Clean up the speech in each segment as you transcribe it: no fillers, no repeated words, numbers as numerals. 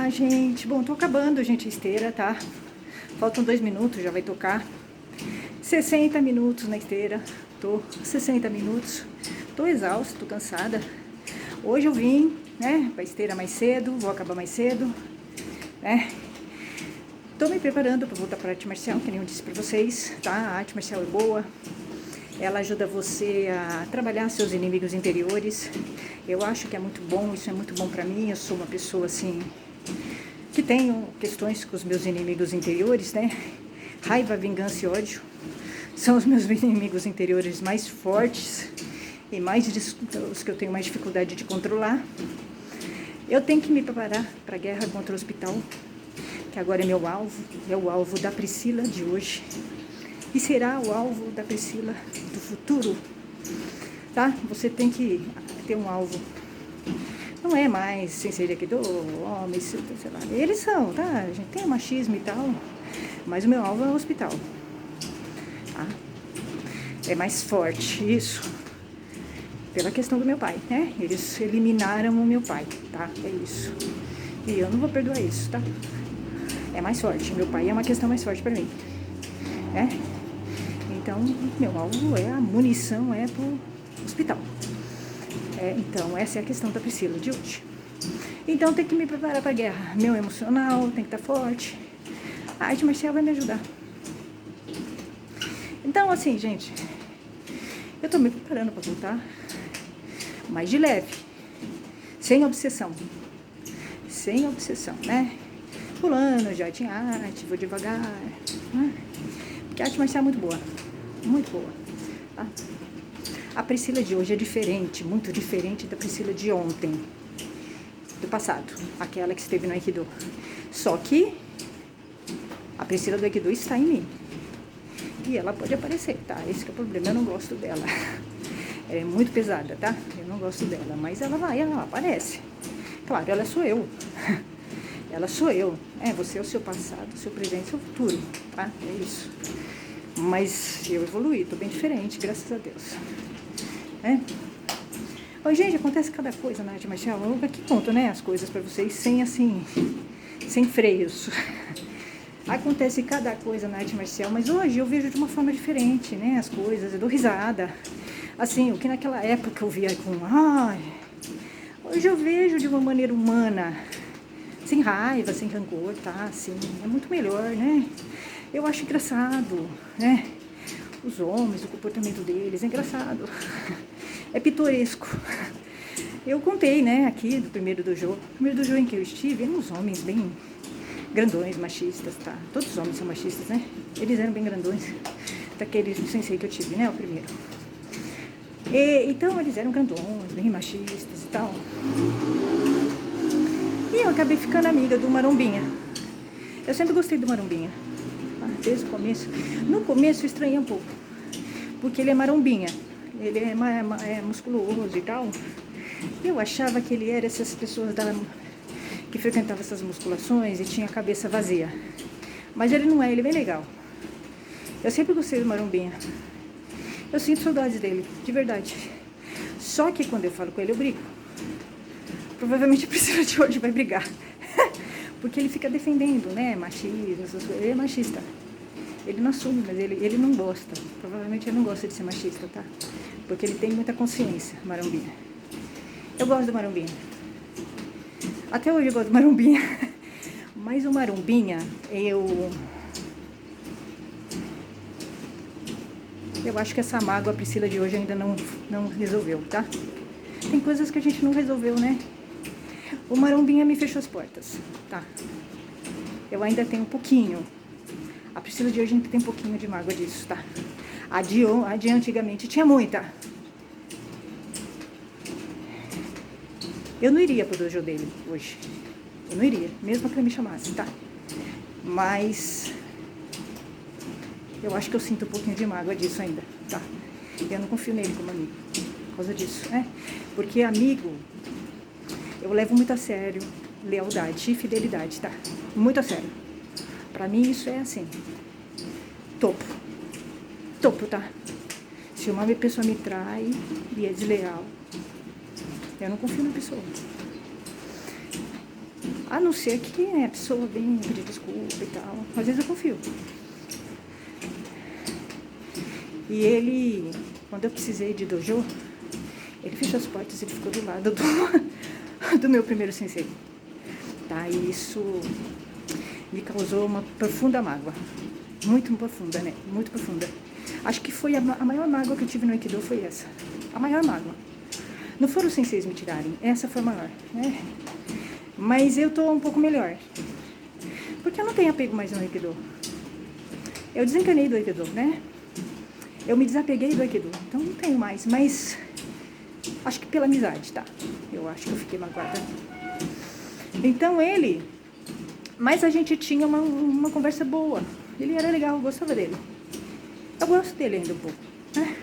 Ah, gente, bom, tô acabando, gente, a esteira, tá? Faltam 2 minutos, já vai tocar 60 minutos na esteira. Tô 60 minutos. Tô exausta, tô cansada. Hoje eu vim, né, pra esteira mais cedo, vou acabar mais cedo, né? Tô me preparando pra voltar pra arte marcial, que nem eu disse pra vocês, tá? A arte marcial é boa. Ela ajuda você a trabalhar seus inimigos interiores. Eu acho que é muito bom, isso é muito bom pra mim. Eu sou uma pessoa, assim, que tenho questões com os meus inimigos interiores, né? Raiva, vingança e ódio são os meus inimigos interiores mais fortes e os que eu tenho mais dificuldade de controlar. Eu tenho que me preparar para a guerra contra o hospital, que agora é meu alvo, é o alvo da Priscila de hoje. E será o alvo da Priscila do futuro, tá? Você tem que ter um alvo. Não é mais sensei Aikido, homens, sei lá. Eles são, tá? A gente tem machismo e tal, mas o meu alvo é o hospital, tá? É mais forte isso, pela questão do meu pai, né? Eles eliminaram o meu pai, tá? É isso. E eu não vou perdoar isso, tá? É mais forte. Meu pai é uma questão mais forte pra mim, né? Então, meu alvo é a munição, é pro hospital. Então, essa é a questão da Priscila de hoje. Então, tem que me preparar pra guerra. Meu emocional tem que estar forte. A arte marcial vai me ajudar. Então, assim, gente, eu tô me preparando pra voltar, mas de leve, sem obsessão. Sem obsessão, né? Pulando, jardim arte, vou devagar, né? Porque a arte marcial é muito boa. Muito boa, tá? A Priscila de hoje é diferente, muito diferente da Priscila de ontem, do passado, aquela que esteve no Aikido. Só que a Priscila do Aikido está em mim. E ela pode aparecer, tá? Esse que é o problema, eu não gosto dela. É muito pesada, tá? Eu não gosto dela, mas ela aparece. Claro, ela sou eu. Ela sou eu. Você é o seu passado, o seu presente, o seu futuro, tá? É isso. Mas eu evoluí, tô bem diferente, graças a Deus. Oi, gente, acontece cada coisa na arte marcial. Eu aqui conto, né, as coisas pra vocês sem, assim, sem freios. Acontece cada coisa na arte marcial, mas hoje eu vejo de uma forma diferente, né, as coisas, eu dou risada. Assim, o que naquela época eu via com, hoje eu vejo de uma maneira humana, sem raiva, sem rancor, tá, assim, é muito melhor, né. Eu acho engraçado, né, os homens, o comportamento deles, é engraçado, é pitoresco. Eu contei, né, aqui do primeiro dojo. O primeiro dojo em que eu estive, eram uns homens bem grandões, machistas, tá? Todos os homens são machistas, né? Eles eram bem grandões, daqueles sensei que eu tive, né, o primeiro. Então, eles eram grandões, bem machistas e tal. E eu acabei ficando amiga do Marombinha. Eu sempre gostei do Marombinha, tá? Desde o começo. No começo eu estranhei um pouco, porque ele é marombinha. Ele é musculoso e tal. Eu achava que ele era essas pessoas que frequentavam essas musculações e tinha a cabeça vazia. Mas ele não é, ele é bem legal. Eu sempre gostei do Marombinha. Eu sinto saudades dele, de verdade. Só que quando eu falo com ele, eu brigo. Provavelmente a Priscila de hoje vai brigar. Porque ele fica defendendo, né, machismo, essas coisas. Ele é machista. Ele não assume, mas ele não gosta. Provavelmente ele não gosta de ser machista, tá? Porque ele tem muita consciência, Marombinha. Eu gosto do Marombinha. Até hoje eu gosto do Marombinha. Mas o Marombinha, eu acho que essa mágoa, a Priscila de hoje ainda não resolveu, tá? Tem coisas que a gente não resolveu, né? O Marombinha me fechou as portas, tá? Eu ainda tenho um pouquinho. A Priscila de hoje ainda tem um pouquinho de mágoa disso, tá? A de antigamente tinha muita. Eu não iria pro dojo dele hoje. Eu não iria, mesmo que ele me chamasse, tá? Mas eu acho que eu sinto um pouquinho de mágoa disso ainda, tá? Eu não confio nele como amigo, por causa disso, né? Porque amigo, eu levo muito a sério lealdade e fidelidade, tá? Muito a sério. Pra mim isso é assim, topo, tá? Se uma pessoa me trai e é desleal, eu não confio na pessoa. A não ser que a pessoa venha pedir desculpa e tal. Às vezes eu confio. E ele, quando eu precisei de dojo, ele fechou as portas, ele ficou do lado do meu primeiro sensei. Tá? E isso me causou uma profunda mágoa. Muito profunda, né? Muito profunda. Acho que foi a maior mágoa que eu tive no Aikido, foi essa. A maior mágoa. Não foram os senseis me tirarem, essa foi a maior, né? Mas eu tô um pouco melhor. Porque eu não tenho apego mais no Aikido. Eu desencanei do Aikido, né? Eu me desapeguei do Aikido, então não tenho mais, mas acho que pela amizade, tá? Eu acho que eu fiquei magoada. Então ele... Mas a gente tinha uma conversa boa. Ele era legal, eu gostava dele. Eu gosto dele ainda um pouco, né?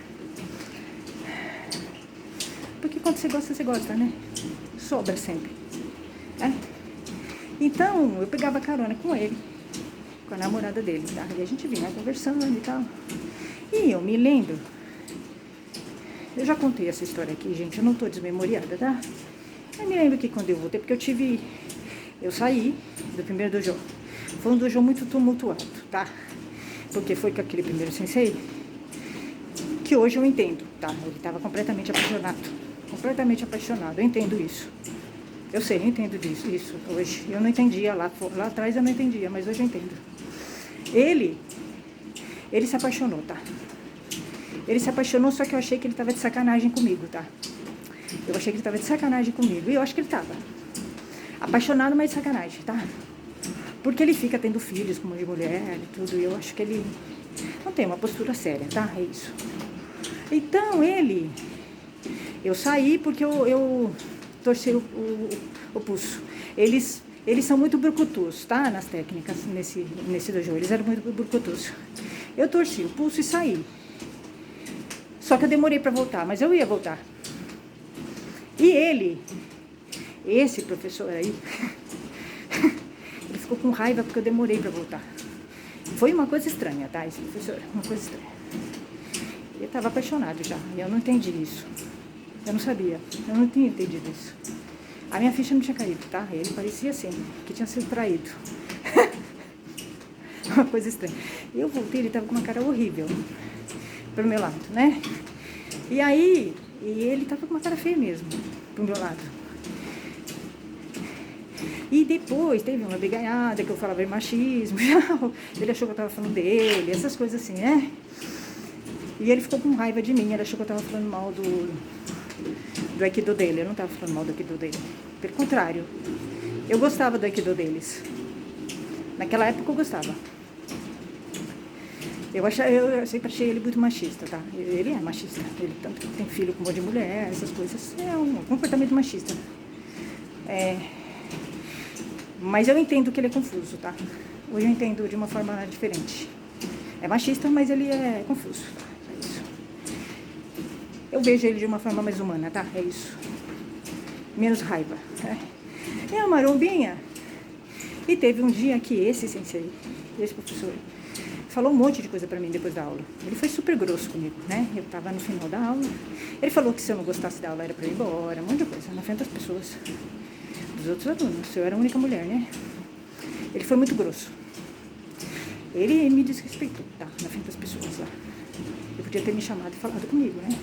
Porque quando você gosta, né? Sobra sempre, né? Então, eu pegava carona com ele, com a namorada dele, tá? E a gente vinha conversando e tal. E eu me lembro... Eu já contei essa história aqui, gente, eu não tô desmemoriada, tá? Eu me lembro que quando eu voltei, porque eu saí do primeiro dojo. Foi um dojo muito tumultuado, tá? Porque foi com aquele primeiro sensei que hoje eu entendo, tá? Ele estava completamente apaixonado. Completamente apaixonado, eu entendo isso. Eu sei, eu entendo disso, isso hoje. Eu não entendia lá atrás, eu não entendia, mas hoje eu entendo. Ele se apaixonou, tá? Ele se apaixonou, só que eu achei que ele estava de sacanagem comigo, tá? Eu achei que ele estava de sacanagem comigo, e eu acho que ele estava. Apaixonado, mas de sacanagem, tá? Porque ele fica tendo filhos com uma mulher e tudo, e eu acho que ele não tem uma postura séria, tá? É isso. Então, eu saí porque eu torci o pulso. Eles são muito brucutus, tá? Nas técnicas, nesse dojo, eles eram muito brucutus. Eu torci o pulso e saí. Só que eu demorei pra voltar, mas eu ia voltar. E esse professor aí, ele ficou com raiva porque eu demorei pra voltar. Foi uma coisa estranha, tá? Esse professor, uma coisa estranha. Ele estava apaixonado já, e eu não entendi isso. Eu não sabia, eu não tinha entendido isso. A minha ficha não tinha caído, tá? Ele parecia assim, que tinha sido traído. Uma coisa estranha. Eu voltei, ele estava com uma cara horrível pro meu lado, né? E aí, ele estava com uma cara feia mesmo pro meu lado. E depois teve uma brigaiada que eu falava em machismo. Ele achou que eu estava falando dele, essas coisas assim, né? E ele ficou com raiva de mim, ele achou que eu estava falando mal do Aikido dele. Eu não estava falando mal do Aikido dele. Pelo contrário, eu gostava do Aikido deles. Naquela época eu gostava. Eu sempre achei ele muito machista, tá? Ele é machista. Ele tanto que tem filho com um monte de mulher, essas coisas. É um comportamento machista. Mas eu entendo que ele é confuso, tá? Hoje eu entendo de uma forma diferente. É machista, mas ele é confuso. É isso. Eu vejo ele de uma forma mais humana, tá? É isso. Menos raiva. É uma marombinha. E teve um dia que esse sensei, esse professor, falou um monte de coisa pra mim depois da aula. Ele foi super grosso comigo, né? Eu tava no final da aula. Ele falou que se eu não gostasse da aula era pra eu ir embora, um monte de coisa, na frente das pessoas, dos outros alunos. Eu era a única mulher, né? Ele foi muito grosso. Ele me desrespeitou, tá? Na frente das pessoas lá. Eu podia ter me chamado e falado comigo, né?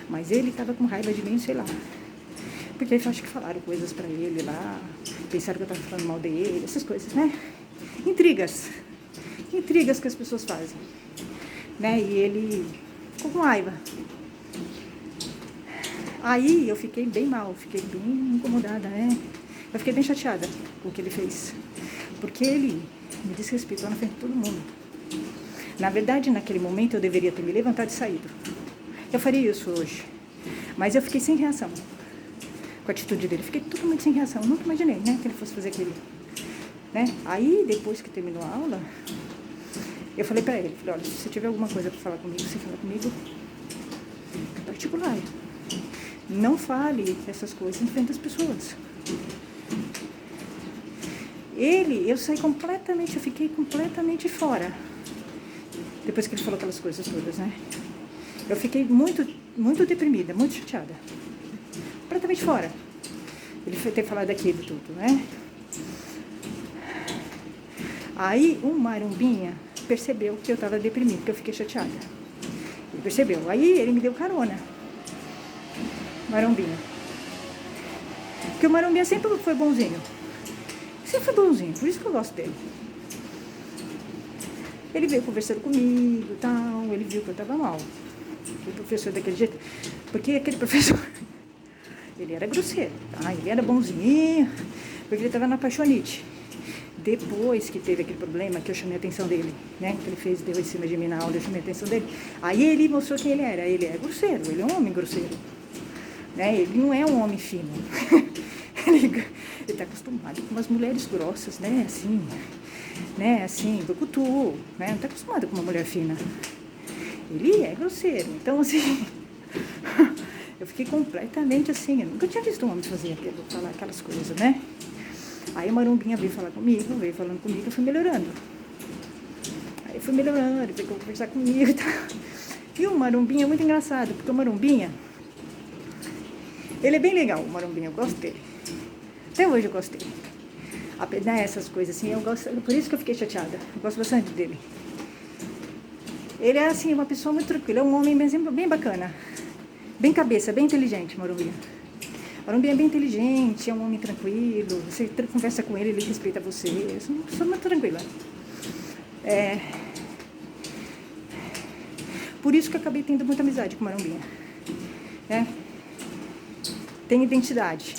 Mas ele tava com raiva de mim, sei lá. Porque eu acho que falaram coisas pra ele lá, pensaram que eu tava falando mal dele, essas coisas, né? Intrigas que as pessoas fazem, né? E ele ficou com raiva. Aí eu fiquei bem mal, fiquei bem incomodada, né? Eu fiquei bem chateada com o que ele fez, porque ele me desrespeitou na frente de todo mundo. Na verdade, naquele momento eu deveria ter me levantado e saído. Eu faria isso hoje, mas eu fiquei sem reação com a atitude dele. Fiquei totalmente sem reação. Eu nunca imaginei, né, que ele fosse fazer aquilo, né? Aí, depois que terminou a aula, eu falei pra ele, falei, olha, se você tiver alguma coisa pra falar comigo, você fala comigo em particular. Não fale essas coisas em frente às pessoas. Eu saí completamente, eu fiquei completamente fora. Depois que ele falou aquelas coisas todas, né? Eu fiquei muito, muito deprimida, muito chateada. Completamente fora. Ele foi ter falado aquilo tudo, né? Aí o Marombinha percebeu que eu tava deprimida, que eu fiquei chateada. Ele percebeu. Aí ele me deu carona. Marombinha. Porque o Marombinha sempre foi bonzinho. Sempre foi bonzinho, por isso que eu gosto dele. Ele veio conversando comigo e tal, ele viu que eu tava mal. O professor daquele jeito, porque aquele professor, ele era grosseiro, tá? Ele era bonzinho, porque ele tava na paixonite. Depois que teve aquele problema, que eu chamei a atenção dele, né? Que ele fez, deu em cima de mim na aula, eu chamei a atenção dele. Aí ele mostrou quem ele era. Ele é grosseiro, ele é um homem grosseiro. Né? Ele não é um homem fino. Ele tá acostumado com umas mulheres grossas, né? Assim, brucutu, né? Não tá acostumado com uma mulher fina. Ele é grosseiro. Então, assim, eu fiquei completamente assim. Eu nunca tinha visto um homem fazer aquilo, falar aquelas coisas, né? Aí o Marombinha veio falar comigo, veio falando comigo, eu fui melhorando. Aí eu fui melhorando, ele veio conversar comigo e tal. E o Marombinha é muito engraçado, porque o Marombinha, ele é bem legal, o Marombinha, eu gosto dele. Até hoje eu gosto dele. Apesar dessas coisas assim, eu gosto, por isso que eu fiquei chateada. Eu gosto bastante dele. Ele é assim, uma pessoa muito tranquila, é um homem bem bacana. Bem cabeça, bem inteligente, Marombinha. Marombinha é bem inteligente, é um homem tranquilo. Você conversa com ele, ele respeita você. Eu sou uma pessoa muito tranquila. Por isso que eu acabei tendo muita amizade com o Marombinha. Tem identidade.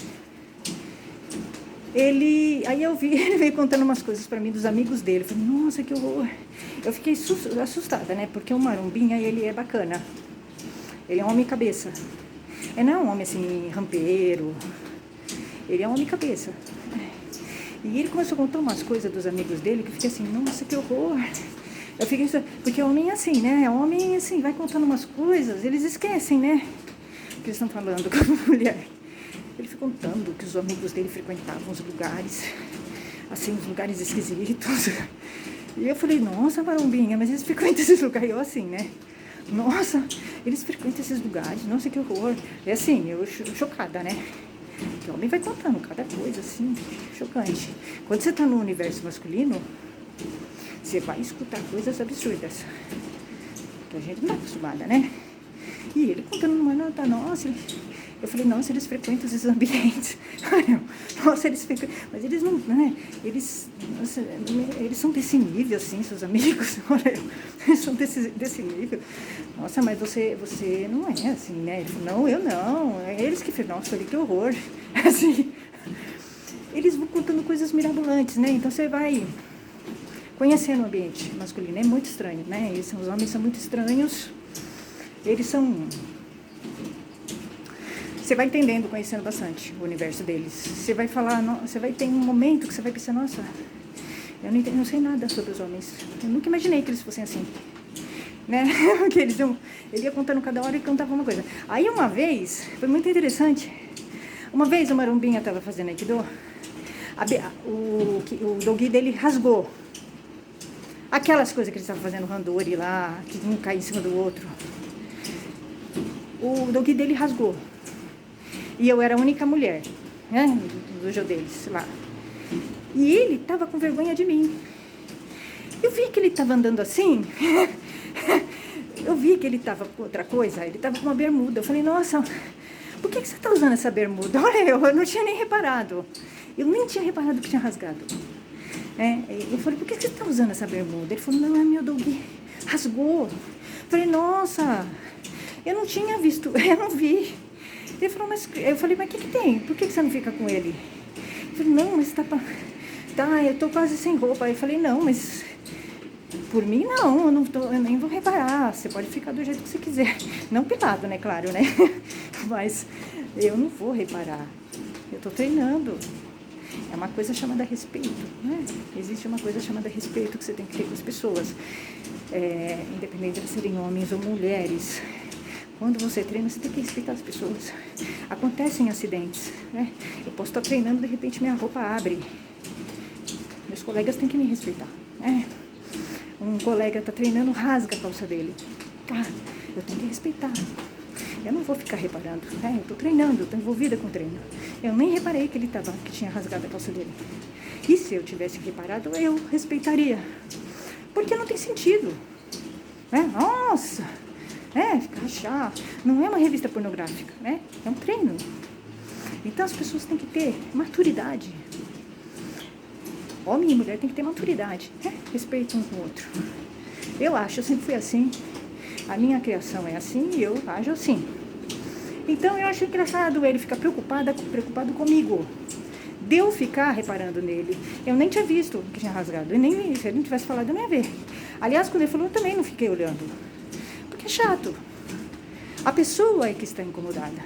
Aí eu vi, ele veio contando umas coisas pra mim dos amigos dele. Eu falei, nossa, que horror. Eu fiquei assustada, né? Porque o Marombinha, ele é bacana. Ele é um homem cabeça. Ele não é um homem assim, rampeiro. Ele é um homem cabeça. E ele começou a contar umas coisas dos amigos dele que eu fiquei assim, nossa, que horror. Eu fiquei, porque homem é assim, né? Homem assim, vai contando umas coisas, eles esquecem, né? Que eles estão falando com a mulher. Ele foi contando que os amigos dele frequentavam os lugares, assim, os lugares esquisitos. E eu falei, nossa, Marombinha, mas eles frequentam esses lugares. Eu assim, né? Nossa, eles frequentam esses lugares, nossa, que horror. É assim, eu chocada, né? Que o homem vai contando cada coisa, assim, chocante. Quando você tá no universo masculino, você vai escutar coisas absurdas. Que a gente não tá acostumada, né? E ele contando numa nota, nossa, eu falei, nossa, eles frequentam esses ambientes. Nossa, eles frequentam. Mas eles não, né? Nossa, eles são desse nível, assim, seus amigos. Olha, eles são desse nível. Nossa, mas você não é assim, né? Ele falou, não, eu não. É eles que fez. Nossa, olha que horror. Assim, eles vão contando coisas mirabolantes, né? Então você vai conhecendo o ambiente masculino. É muito estranho, né? Os homens são muito estranhos. Eles são... Você vai entendendo, conhecendo bastante o universo deles. Você vai falar, você vai ter um momento que você vai pensar, nossa, eu não sei nada sobre os homens. Eu nunca imaginei que eles fossem assim. Né? Porque ele ia contando cada hora e contava uma coisa. Aí uma vez, foi muito interessante. Uma vez o Marombinha estava fazendo Aikido, o dogi dele rasgou. Aquelas coisas que ele estava fazendo, randori lá, que um cai em cima do outro. O dogi dele rasgou. E eu era a única mulher, né, do dojo deles lá. E ele tava com vergonha de mim. Eu vi que ele tava andando assim. Eu vi que ele tava com outra coisa. Ele tava com uma bermuda. Eu falei, nossa, por que você tá usando essa bermuda? Olha, eu não tinha nem reparado. Eu nem tinha reparado que tinha rasgado. Eu falei, por que você tá usando essa bermuda? Ele falou, não, é meu dogi. Rasgou. Eu falei, nossa, eu não tinha visto, eu não vi. Ele falou, eu falei, mas o que tem? Por que você não fica com ele? Eu falei, não, mas eu tô quase sem roupa. Eu falei, não, mas por mim não, eu nem vou reparar. Você pode ficar do jeito que você quiser. Não pelado, né, claro, né? Mas eu não vou reparar. Eu tô treinando. É uma coisa chamada respeito, né? Existe uma coisa chamada respeito que você tem que ter com as pessoas. Independente de serem homens ou mulheres. Quando você treina, você tem que respeitar as pessoas. Acontecem acidentes, né? Eu posso estar treinando, de repente minha roupa abre. Meus colegas têm que me respeitar, né? Um colega está treinando, rasga a calça dele. Eu tenho que respeitar. Eu não vou ficar reparando, né? Eu estou treinando, estou envolvida com o treino. Eu nem reparei que ele tinha rasgado a calça dele. E se eu tivesse reparado, eu respeitaria. Porque não tem sentido. Né? Nossa! Ficar chato. Não é uma revista pornográfica, né? É um treino. Então as pessoas têm que ter maturidade. Homem e mulher têm que ter maturidade, né? Respeito um com o outro. Eu sempre fui assim. A minha criação é assim e eu ajo assim. Então eu acho engraçado ele ficar preocupado comigo. De eu ficar reparando nele. Eu nem tinha visto que tinha rasgado. Se ele não tivesse falado, eu não ia ver. Aliás, quando ele falou, eu também não fiquei olhando. Porque é chato. A pessoa é que está incomodada.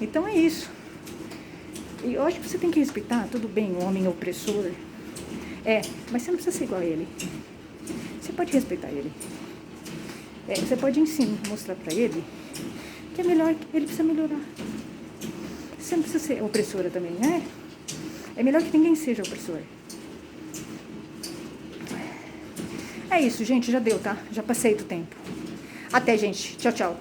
Então é isso. E eu acho que você tem que respeitar, tudo bem, o homem opressor. Mas você não precisa ser igual a ele. Você pode respeitar ele. Você pode sim mostrar pra ele que é melhor, que ele precisa melhorar. Você não precisa ser opressora também, né? É melhor que ninguém seja opressor. É isso, gente, já deu, tá? Já passei do tempo. Até, gente. Tchau, tchau.